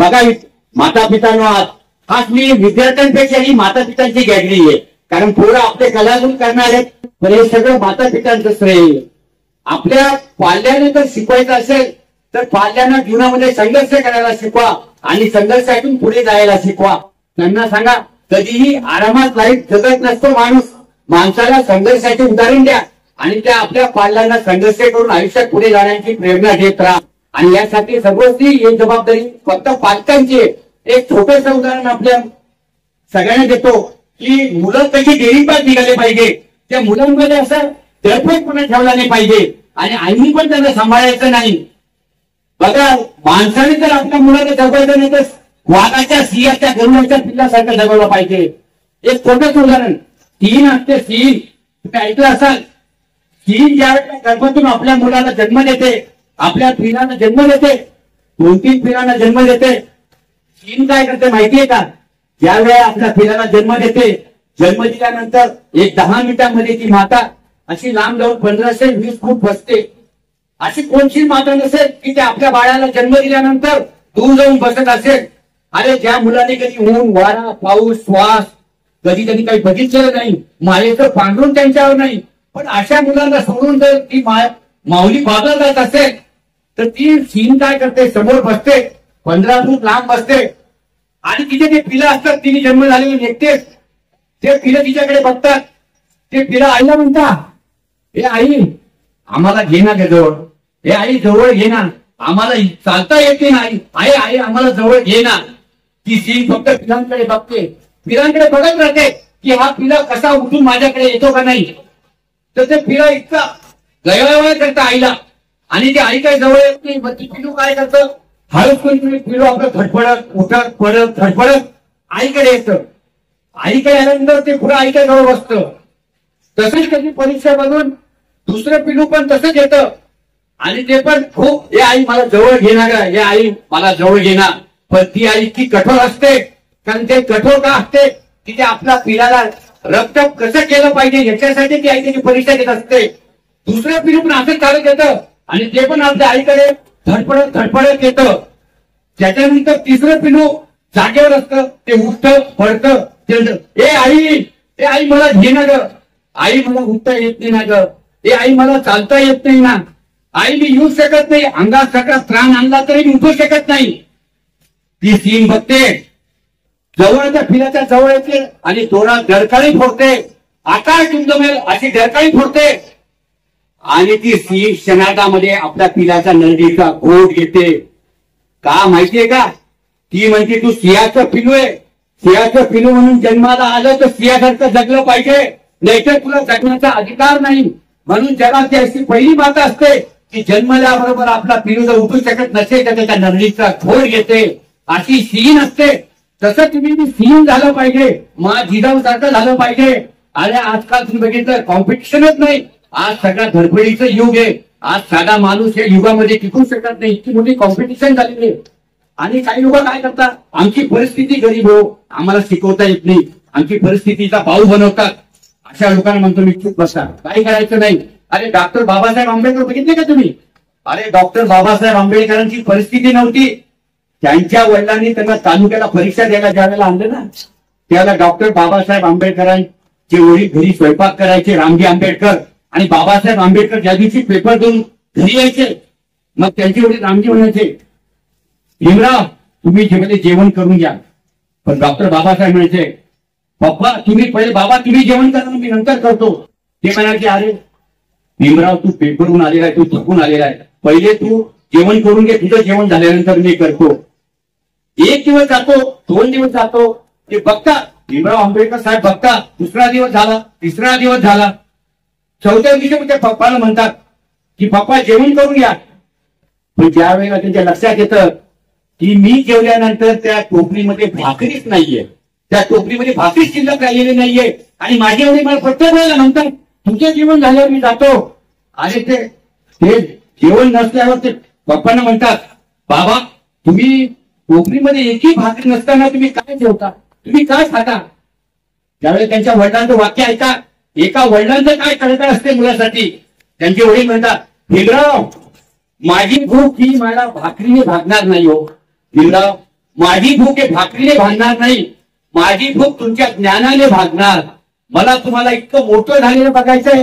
बघा माता पितांनो, आज मी विद्यार्थ्यांपेक्षा ही माता पितांची गॅलरी आहे. कारण पोरं आपले कलागुण करणार आहेत, पण हे सगळं माता पितांचं श्रेय. आपल्या पाल्याने जर शिकवायचं असेल तर पाल्यांना जीवनामध्ये संघर्ष करायला शिकवा आणि संघर्षातून पुढे जायला शिकवा. त्यांना सांगा कधीही आरामात लाईफ जगत नसतो माणूस, माणसाला संघर्षाचे उदाहरण द्या आणि त्या आपल्या पाल्यांना संघर्ष करून आयुष्यात पुढे जाण्याची प्रेरणा देत राहा. आणि यासाठी सर्वस्वी ही जबाबदारी फक्त पालकांची आहे. एक छोटंसं उदाहरण आपल्या सगळ्यांना देतो की मुलं कशी डेअरिंगबाज निघाले पाहिजे, त्या मुलांमध्ये असं दडपटपणा ठेवला नाही पाहिजे आणि आईनी पण त्यांना सांभाळायचं नाही. बघा माणसाने जर आपल्या मुलाला जगवायचं नाही तर वाघाच्या सिंहाच्या गरुडाच्या पिल्लासारखं जगवलं पाहिजे. एक छोटंच उदाहरण, सिंह असते सिंह, तुम्ही ऐकलं असाल. सिंह ज्यावेळेला गर्भातून आपल्या मुलाला जन्म देते, आपल्या पिलांना जन्म देते, 2-3 पिलांना जन्म देते, सिंह काय करते माहितीये का? ज्यावेळेला आपल्या पिलाला जन्म देते, जन्म दिल्यानंतर एक 10 मिनिटांमध्ये ती माता अशी लांब जाऊन 1520 फूट बसते. अशी कोणची माता नसेल की त्या आपल्या बाळाला जन्म दिल्यानंतर दूर जाऊन बसत असेल. अरे ज्या मुलाने कधी ऊन वारा पाऊस श्वास कधी त्यांनी काही बघितलेलं नाही, मायेचं पांघरून त्यांच्यावर नाही, पण अशा मुलांना सोडून जर ती माऊली बाजूला जात असेल तर ती सिंह काय करते, समोर बसते, 15 फूट लांब बसते आणि तिथे ते पिलं असतात, तिने जन्म झालेले नेकतेच ते पिलं तिच्याकडे बघतात. ते पिलं आईला म्हणता, हे आई आम्हाला घे ना जवळ, हे आई जवळ घे ना, आम्हाला चालता येते नाही, आई आई आम्हाला जवळ घे ना. ती सिंह फक्त पिलांकडे बघते, पिलांकडे बघत राहते की हा पिला कसा उठून माझ्याकडे येतो का नाही. तर ते पिला इतका गैरव्यवहार करतं आईला आणि ती आई काय जवळ येत नाही. मग ती पिलू काय करतं, हळूच कोणी पिलू आपलं धडपडत उठत पडत धडपडत आईकडे येतं. आईकडे आल्यानंतर ते पुढे आईच्या जवळ बसतं. तसेच कधी परीक्षा बघून दुसरं पिलू पण तसंच येतं आणि ते पण खूप, हे आई मला जवळ घेणार, हे आई मला जवळ घेणार. पण ती आई इतकी कठोर असते, कारण ते कठोर का असते की ते आपल्या पिलाला रक्त कसं केलं पाहिजे याच्यासाठी ती आई त्याची परीक्षा देत असते. दुसरं पिलू पण असं चालत येतं आणि ते पण आपल्या आईकडे धडपडत धडपडत येतं. त्याच्यानंतर तिसरं पिलू जागेवर असतं, ते उठतं पडतं, ए आई मला घे ना ग, आई मला उठता येत नाही ना ग, ए आई मला चालता येत नाही ना, आई मी येऊ शकत नाही, अंगात सगळा त्राण आणला तरी मी उठू शकत नाही. ती सिंह बघते, जवळच्या पिलाच्या जवळ येते आणि थोडा डरकाळी फोडते, आकाश डुंदमेल अशी डरकाळी फोडते आणि ती सिंह क्षणार्धामध्ये आपल्या पिलाच्या नंदीचा घोट घेते. का माहितीये का? ती म्हणते तू सिंहाचं पिलू आहे, सिंहाचं पिलू म्हणून जन्माला आलं तर सिंहासारखं जगलं पाहिजे, नाहीतर तुला जगण्याचा अधिकार नाही. म्हणून जगाची अशी पहिली माता असते की जन्मल्याबरोबर आपला पिलू जर उठू शकत नसेल तर त्याच्या नंदीचा घोट घेते. अशी सिंह असते. तसं तुम्ही सिंह झालं पाहिजे, जिजाऊ सारखं झालं पाहिजे. अरे आजकाल तुम्ही बघितलं कॉम्पिटिशनच नाही, आज सगळा धडपडीचं युग आहे. आज साधा माणूस या युगामध्ये टिकू शकत नाही, इतकी मोठी कॉम्पिटिशन झालेली आहे. आणि काही लोक काय करतात, आमची परिस्थिती गरीब हो, आम्हाला शिकवता येत नाही, आमची परिस्थितीचा भाऊ बनवतात. अशा लोकांना म्हणतो मी चूक बसा, काही करायचं नाही. अरे डॉक्टर बाबासाहेब आंबेडकर बघितले का तुम्ही? अरे डॉक्टर बाबासाहेब आंबेडकरांची परिस्थिती नव्हती. त्यांच्या वडिलांनी त्यांना तालुक्याला परीक्षा द्यायला ज्यावेळेला आणलं ना, त्यावेळेला डॉक्टर बाबासाहेब आंबेडकरांचे वडील घरी स्वयंपाक करायचे, रामजी आंबेडकर. आणि बाबासाहेब आंबेडकर ज्या दिवशी पेपर देऊन घरी यायचे, मग त्यांचे वडील रामजी म्हणायचे, भीमराव तुम्ही जेवण करून घ्या. पण डॉक्टर बाबासाहेब म्हणायचे, पप्पा तुम्ही पहिले, बाबा तुम्ही जेवण करा, मी नंतर करतो. ते म्हणायचे, अरे भीमराव तू पेपरहून आलेला आहे, तू थकून आलेला आहे, पहिले तू जेवण करून घे, तुझं जेवण झाल्यानंतर मी करतो. 1 दिवस जातो, 2 दिवस जातो, ते बघता भीमराव आंबेडकर साहेब बघता, दुसरा दिवस झाला, तिसरा दिवस झाला, 4थ्या दिवशी त्या पप्पाला म्हणतात की पप्पा जेवण करून घ्या. पण ज्या वेळेला त्यांच्या लक्षात येतं की मी जेवल्यानंतर त्या टोपलीमध्ये भाकरीच नाहीये, त्या टोपलीमध्ये भाकरी शिल्लक राहिलेली नाहीये आणि माझे एवढे मला प्रत्येक वेळेला म्हणतात तुमचं जेवण झाल्यावर मी जातो. आणि ते जेवण नसल्यावर ते पप्पांना म्हणतात, बाबा तुम्ही टोपलीमध्ये एकही भाकरी नसताना तुम्ही काय जेवता, तुम्ही काय खाता? त्यावेळेस त्यांच्या वडिलांचं वाक्य ऐका, एका वडिलांचं काय कळत असते मुलासाठी. त्यांचे वडील म्हणतात, भीमराव माझी भूक ही मला भाकरीने भागणार नाही हो, भीमराव माझी भूक हे भाकरीने भागणार नाही, माझी भूक तुमच्या ज्ञानाने भागणार. मला तुम्हाला इतकं मोठं झालेलं बघायचंय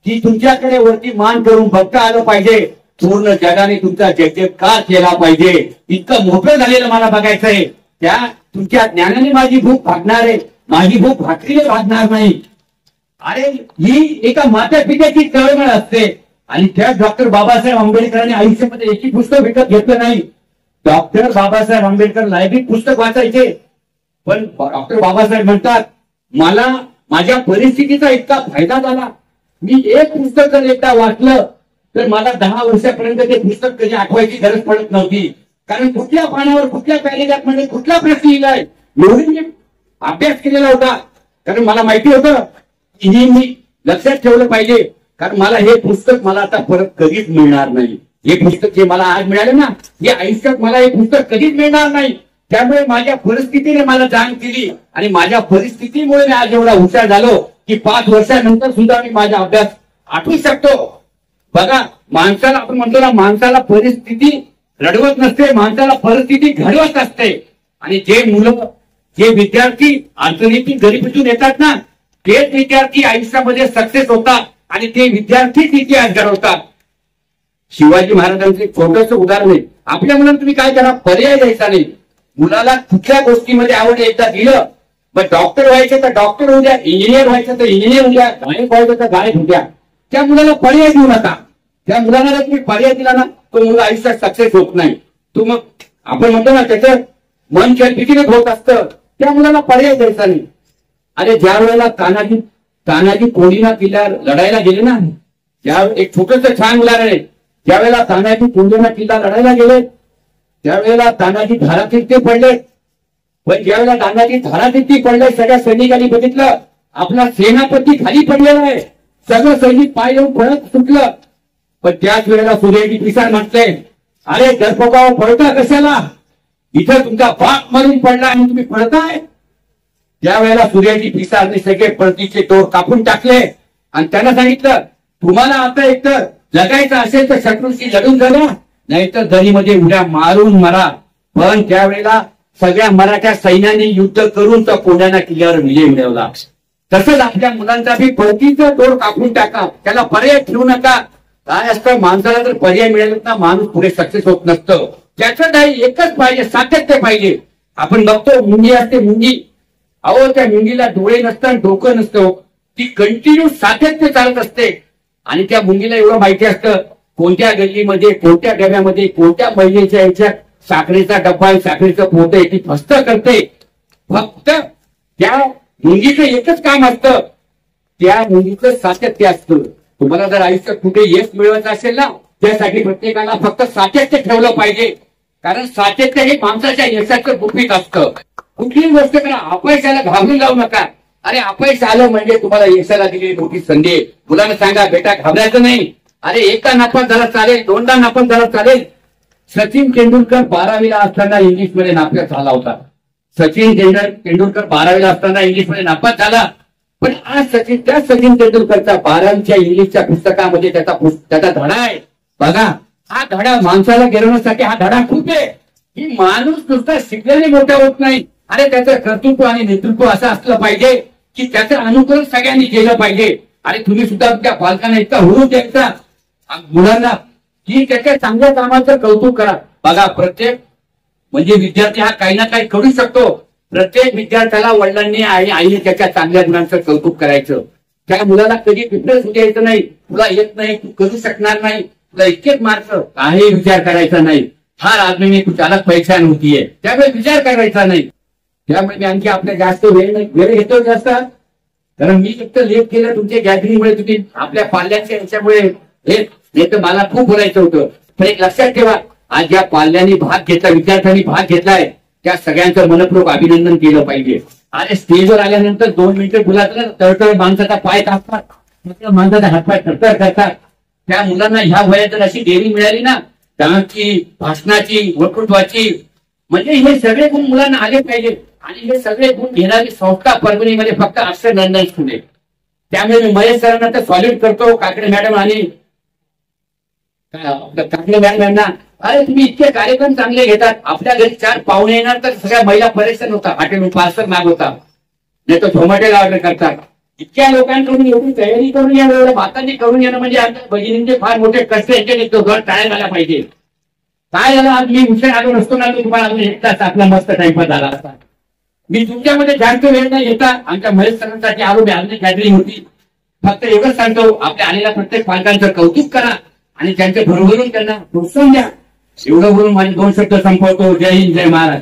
की तुमच्याकडे वरती मान करून बघता आलं पाहिजे, पूर्ण जगाने तुमचा जयजयकार केला पाहिजे. इतकं मोठं झालेलं मला बघायचंय. त्या तुमच्या ज्ञानाने माझी भूक भागणार आहे, माझी भूक भाकरीने भागणार नाही. अरे ही एका माता पित्याची तळमळ असते. आणि त्या डॉक्टर बाबासाहेब आंबेडकरांनी आयुष्यामध्ये एकही पुस्तक विकत घेतलं नाही. डॉक्टर बाबासाहेब आंबेडकर लायब्ररीत पुस्तक वाचायचे, पण डॉक्टर बाबासाहेब म्हणतात मला माझ्या परिस्थितीचा इतका फायदा झाला, मी एक पुस्तक जर एकदा वाचलं तर मला 10 वर्षापर्यंत ते पुस्तक कधी आठवायची गरज पडत नव्हती. कारण कुठल्या पानावर कुठल्या पॅरेग्राफ मध्ये कुठला प्रश्न लिहिलाय एवढी मी अभ्यास केलेला होता. कारण मला माहिती होतं की ही मी लक्षात ठेवलं पाहिजे, कारण मला हे पुस्तक मला आता परत कधीच मिळणार नाही. हे पुस्तक जे मला आज मिळालं ना, हे आयुष्यात मला हे पुस्तक कधीच मिळणार नाही. त्यामुळे माझ्या परिस्थितीने मला जाण केली आणि माझ्या परिस्थितीमुळे मी आज एवढा हुशार झालो की 5 वर्षानंतर सुद्धा मी माझा अभ्यास आठवू शकतो. बघा, माणसाला आपण म्हणतो ना, माणसाला परिस्थिती रडवत नसते, माणसाला परिस्थिती घडवत असते. आणि जे मुलं, जे विद्यार्थी अडचणीतून गरिबीतून येतात ना, तेच विद्यार्थी आयुष्यामध्ये सक्सेस होतात आणि ते विद्यार्थीच इतिहास घडवतात. शिवाजी महाराजांचं एक छोटंसं उदाहरण आहे. आपल्या मुलांना तुम्ही काय करा, पर्याय द्यायचा नाही. मुलाला कुठल्या गोष्टीमध्ये आवड एकदा दिलं, मग डॉक्टर व्हायचं तर डॉक्टर होऊ द्या, इंजिनियर व्हायचं तर इंजिनियर होऊ द्या, गायक व्हायचं तर गायक होऊ द्या. त्या मुलाला पर्याय देऊ नका. त्या मुलाला जर तुम्ही पर्याय दिला ना, तो मुलगा आयुष्यात सक्सेस होत नाही. तो मग आपण म्हणतो ना, त्याचं मन चलबिचलित होत असतं. त्या मुलाला पर्याय द्यायचा नाही. अरे ज्या वेळेला तानाजी कोंढीणा किल्ला लढायला गेले ना, ज्या एक छोटंसं छान उदाहरण आहे. ज्या वेळेला तानाजी कोंढीणा किल्ला लढायला गेले त्यावेळेला तानाजी धारातीर्थी पडले. पण ज्या वेळेला तानाजी धारातीर्थी पडले, सगळ्या सैनिकांनी बघितलं आपला सेनापती खाली पडलेला आहे. सगळं सैनिक पाय येऊन पळत सुटलं. पण त्याच वेळेला सूर्याजी पिसाळ म्हणते, अरे दर्पकावर पळता कशाला, इथं तुमचा बाप मरून पडला आणि तुम्ही पळताय. त्यावेळेला सूर्याजी पिसाळने सगळे पळतीचे तोड कापून टाकले आणि त्यांना सांगितलं, तुम्हाला आता एकतर जगायचं असेल तर शत्रूशी लढून झाला, नाहीतर दरीमध्ये उड्या मारून मरा. पण त्यावेळेला सगळ्या मराठा सैन्याने युद्ध करून त्या कोंढाणा किल्ल्यावर विजय मिळवला. तसंच आपल्या मुलांचा बी पळतीचं तोड कापून टाका, त्याला पर्याय ठेवू नका. काय असतं, माणसाला जर पर्याय मिळाला ना, माणूस पुढे सक्सेस होत नसतं. त्याचं नाही, एकच पाहिजे, सातत्य पाहिजे. आपण बघतो मुंगी असते, मुंगी, अहो त्या मुंगीला डोळे नसतात, डोकं नसतं, ती कंटिन्यू सातत्य चालत असते. आणि त्या मुंगीला एवढं माहिती असतं कोणत्या गल्लीमध्ये, कोणत्या डब्यामध्ये, कोणत्या महिलेच्या याच्यात साखरेचा डब्बा आहे, साखरेचं पोत आहे, ती फस्त करते. फक्त त्या मुंगीचं एकच काम असतं, त्या मुंगीचं सातत्य असतं. तुम्हाला जर आयुष्यात कुठे यश मिळवायचं असेल ना, त्यासाठी प्रत्येकाला फक्त सातत्य ठेवलं पाहिजे. कारण सातत्य हे माणसाच्या यशाचं गुपित असतं. कुठलीही गोष्ट करा, अपयशाला घाबरून जाऊ नका. अरे अपयश आलं म्हणजे तुम्हाला यशाला दिलेली मोठी संधी आहे. मुलांना सांगा, बेटा घाबरायचं नाही. अरे एकदा नापास झाला चालेल, दोनदा नापास झाला चालेल. सचिन तेंडुलकर 12वीला असताना इंग्लिशमध्ये नापास झाला होता. सचिन तेंडुलकर 12वीला असताना इंग्लिशमध्ये नापास झाला. पण आज सचिन तेंडुलकरच्या 12वीच्या इंग्लिशच्या पुस्तकामध्ये त्याचा धडा आहे. बघा, हा धडा माणसाला गिरवण्यासाठी हा धडा खूप आहे. की माणूस नुसता शिकल्याने मोठा होत नाही. अरे त्याचं कर्तृत्व आणि नेतृत्व असं असलं पाहिजे की त्याचं अनुकरण सगळ्यांनी केलं पाहिजे. आणि तुम्ही सुद्धा त्या पालकांना इतका हुरूप द्यायचा मुलांना की त्याच्या चांगल्या कामाचं कौतुक करा. बघा, प्रत्येक म्हणजे विद्यार्थी हा काही ना काही करू शकतो. प्रत्येक विद्यार्थ्याला वडिलांनी आणि आईने त्याच्या चांगल्या गुणांचं कौतुक करायचं. त्या मुलाला कधी डिप्रेस द्यायचं नाही, तुला येत नाही, तू करू शकणार नाही, तुला इतकेच मार्क, काही विचार करायचा नाही. हा राजनीती तू चालक परीक्षा होतीये, त्यामुळे विचार करायचा नाही. त्यामुळे मी आणखी आपल्या जास्त वेळ घेतो जास्त, कारण मी फक्त लेट केलं तुमच्या गॅदरिंगमुळे, तुम्ही आपल्या पाल्याच्या याच्यामुळे हे तर मला खूप बोलायचं होतं. पण एक लक्षात ठेवा, आज ज्या पाल्यांनी भाग घेतला, विद्यार्थ्यांनी भाग घेतलाय, त्या सगळ्यांचं मनपूर्वक अभिनंदन केलं पाहिजे. आणि स्टेजवर आल्यानंतर 2 मिनिटं गुलाबला तळतळ माणसाचा पाय टाकतात, माणसाचा हातपाय थरथर करतात. त्या मुलांना ह्या वयात जर अशी डेअरिंग मिळाली ना, त्यांची भाषणाची, वक्तृत्वाची, म्हणजे हे सगळे गुण मुलांना आले पाहिजे. आणि हे सगळे गुण घेणारी संस्था परभणीमध्ये फक्त अक्षर नंदन स्कूल. त्यामुळे मी महेश सरांना तर सॉल्यूट करतो, काकडे मॅडम आणि चांगले मॅडमांना, अरे तुम्ही इतके कार्यक्रम चांगले घेतात, आपल्या घरी 4 पाहुणे येणार तर सगळ्या महिला परेशान होतात, हॉटेल पार्सल मागवतात, नाही तर झोमॅटोला ऑर्डर करतात. इतक्या लोकांकडून एवढी तयारी करून येणं, एवढ्या मातांनी करून येणं म्हणजे आमच्या भगिनींचे फार मोठे कष्ट यांच्या निघतो. घर टाळ्या झाला पाहिजे. काय झालं, आज मी उशीर आलो नसतो ना, तुम्हाला अजून 1 तास आपला मस्त टाइमपास झाला असता. मी तुमच्यामध्ये जास्त वेळ न घेता आमच्या महेश सरांसाठी आलो. मी गॅदरिंग होती. फक्त एवढंच सांगतो, आपल्या आलेल्या प्रत्येक पालकांचं कौतुक करा आणि त्यांचे भरभरून त्यांना प्रोत्साहन द्या. एवढं बोलून माझे 2 शब्द संपवतो. जय हिंद, जय महाराज.